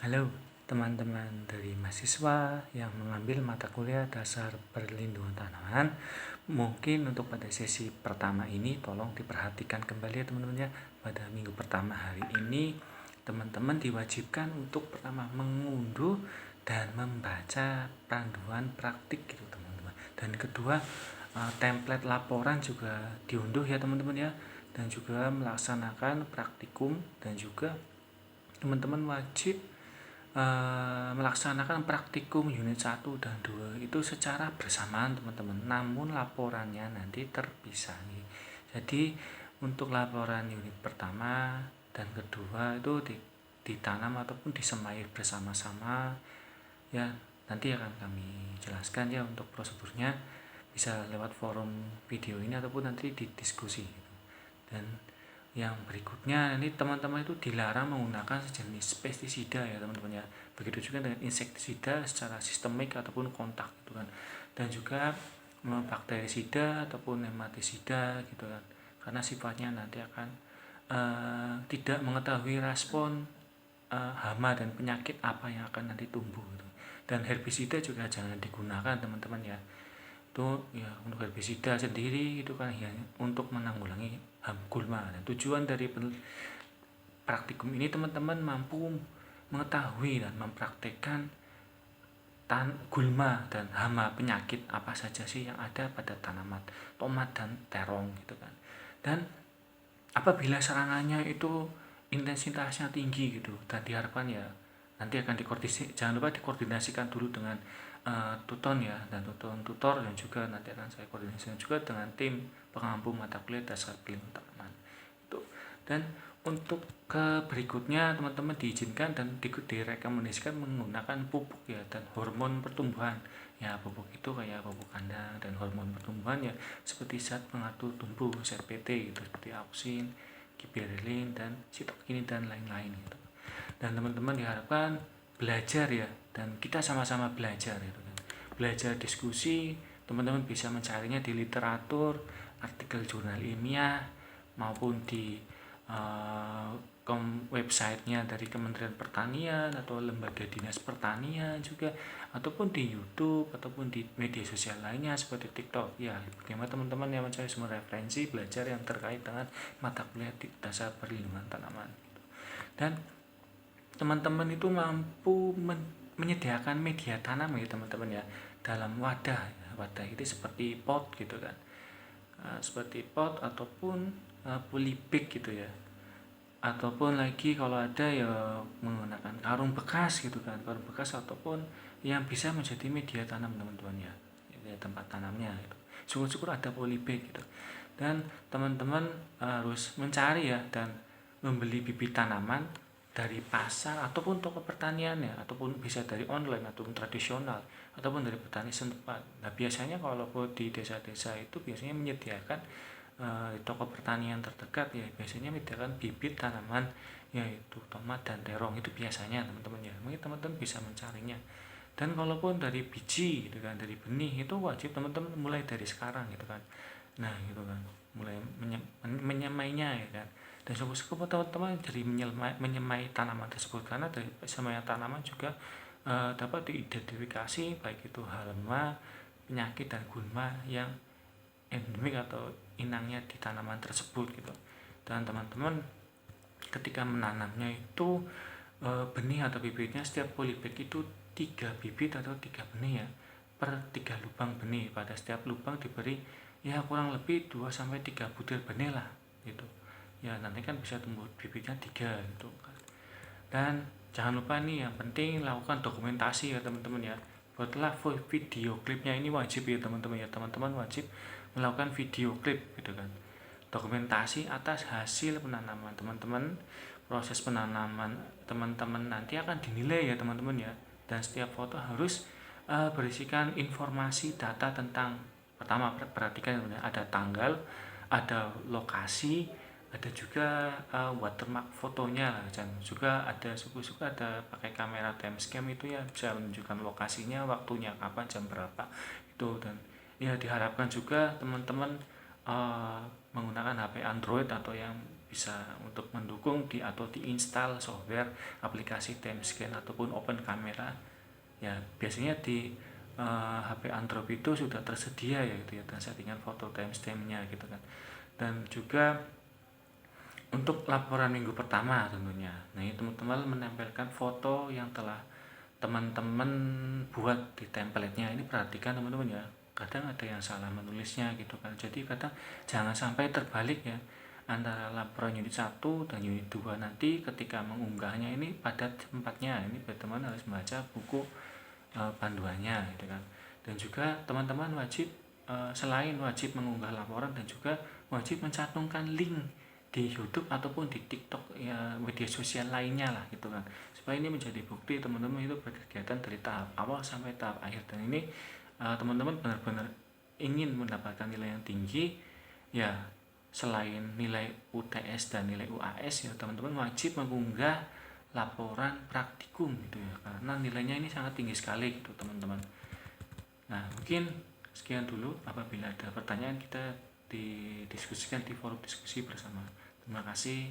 Halo teman-teman dari mahasiswa yang mengambil mata kuliah dasar perlindungan tanaman. Mungkin untuk pada sesi pertama ini tolong diperhatikan kembali ya teman-teman ya. Pada minggu pertama hari ini teman-teman diwajibkan untuk pertama mengunduh dan membaca panduan praktik gitu teman-teman. Dan kedua, template laporan juga diunduh ya teman-teman ya. Dan juga melaksanakan praktikum, dan juga teman-teman wajib melaksanakan praktikum unit 1 dan 2 itu secara bersamaan teman-teman, namun laporannya nanti terpisah. Jadi untuk laporan unit pertama dan kedua itu ditanam ataupun disemai bersama-sama ya, nanti akan kami jelaskan ya untuk prosedurnya, bisa lewat forum video ini ataupun nanti di diskusi gitu. Dan yang berikutnya, ini teman-teman itu dilarang menggunakan sejenis pestisida ya teman-teman ya. Begitu juga dengan insektisida secara sistemik ataupun kontak gitu kan. Dan juga bakterisida ataupun nematisida gitu kan. Karena sifatnya nanti akan tidak mengetahui respon hama dan penyakit apa yang akan nanti tumbuh gitu. Dan herbisida juga jangan digunakan teman-teman ya. Itu ya untuk herbisida sendiri itu kan ya untuk menanggulangi gulma. Dan tujuan dari praktikum ini teman-teman mampu mengetahui dan mempraktekkan gulma dan hama penyakit apa saja sih yang ada pada tanaman tomat dan terong gitu kan. Dan apabila serangannya itu intensitasnya tinggi gitu, dan diharapkan ya nanti akan jangan lupa dikoordinasikan dulu dengan tutor ya, dan tutor dan juga nanti akan saya koordinasikan juga dengan tim pengampu mata kuliah dasar perlindungan tanaman itu. Dan untuk ke berikutnya teman-teman diizinkan dan direkomendasikan menggunakan pupuk ya dan hormon pertumbuhan ya. Pupuk itu kayak pupuk kandang, dan hormon pertumbuhan ya seperti zat pengatur tumbuh ZPT gitu, seperti auksin, giberellin, dan sitokinin dan lain-lain gitu. Dan teman-teman diharapkan belajar ya, dan kita sama-sama belajar gitu kan. Belajar diskusi, teman-teman bisa mencarinya di literatur, artikel jurnal ilmiah, maupun di websitenya dari Kementerian Pertanian atau lembaga dinas pertanian juga, ataupun di YouTube ataupun di media sosial lainnya seperti TikTok ya. Bagaimana teman-teman yang mencari semua referensi belajar yang terkait dengan mata kuliah di dasar perlindungan tanaman. Dan teman-teman itu mampu menyediakan media tanam ya teman-teman ya, dalam wadah ya. Wadah itu seperti pot gitu kan, seperti pot ataupun polybag gitu ya, ataupun lagi kalau ada ya menggunakan karung bekas gitu kan, karung bekas ataupun yang bisa menjadi media tanam teman-teman ya, tempat tanamnya gitu. Syukur-syukur ada polybag gitu. Dan teman-teman harus mencari ya dan membeli bibit tanaman dari pasar ataupun toko pertanian ya, ataupun bisa dari online ataupun tradisional ataupun dari petani setempat. Nah biasanya kalau di desa-desa itu biasanya menyediakan toko pertanian terdekat ya, biasanya menyediakan bibit tanaman yaitu tomat dan terong itu biasanya teman-teman ya. Mungkin teman-teman bisa mencarinya. Dan kalaupun dari biji gitu kan, dari benih, itu wajib teman-teman mulai dari sekarang gitu kan. Nah gitu kan, mulai menyemainya ya kan. Dan syukur-syukur teman-teman jadi menyemai tanaman tersebut, karena dari semaian tanaman juga dapat diidentifikasi baik itu hama, penyakit, dan gulma yang endemik atau inangnya di tanaman tersebut gitu. Dan teman-teman ketika menanamnya itu benih atau bibitnya, setiap polybag itu 3 bibit atau 3 benih ya per 3 lubang benih. Pada setiap lubang diberi ya kurang lebih 2-3 butir benih lah gitu ya, nanti kan bisa tumbuh bibitnya 3 gitu kan. Dan jangan lupa nih yang penting lakukan dokumentasi ya teman-teman ya. Buatlah video klipnya, ini wajib ya teman-teman ya. Teman-teman wajib melakukan video klip gitu kan, dokumentasi atas hasil penanaman teman-teman. Proses penanaman teman-teman nanti akan dinilai ya teman-teman ya. Dan setiap foto harus berisikan informasi data tentang, pertama perhatikan ada tanggal, ada lokasi, ada juga watermark fotonya lah, dan juga ada suka-suka ada pakai kamera timescam itu ya, bisa menunjukkan lokasinya, waktunya kapan, jam berapa itu. Dan ya diharapkan juga teman-teman menggunakan HP Android atau yang bisa untuk mendukung atau diinstal software aplikasi timescan ataupun open camera. Ya biasanya di HP Android itu sudah tersedia ya gitu ya, dan settingan foto timestamp-nya gitu kan. Dan juga untuk laporan minggu pertama tentunya, nah ini teman-teman menempelkan foto yang telah teman-teman buat di template-nya. Ini perhatikan teman-teman ya, kadang ada yang salah menulisnya gitu kan. Jadi kadang jangan sampai terbalik ya antara laporan unit 1 dan unit 2 nanti ketika mengunggahnya ini pada tempatnya. Ini teman-teman harus membaca buku panduannya gitu kan. Dan juga teman-teman wajib selain wajib mengunggah laporan dan juga wajib mencantumkan link di YouTube ataupun di TikTok ya, media sosial lainnya lah gitu kan, supaya ini menjadi bukti teman-teman itu berkegiatan dari tahap awal sampai tahap akhir. Dan ini teman-teman benar-benar ingin mendapatkan nilai yang tinggi ya, selain nilai UTS dan nilai UAS ya, teman-teman wajib mengunggah laporan praktikum gitu ya, karena nilainya ini sangat tinggi sekali gitu teman-teman. Nah mungkin sekian dulu, apabila ada pertanyaan kita didiskusikan di forum diskusi bersama. Terima kasih.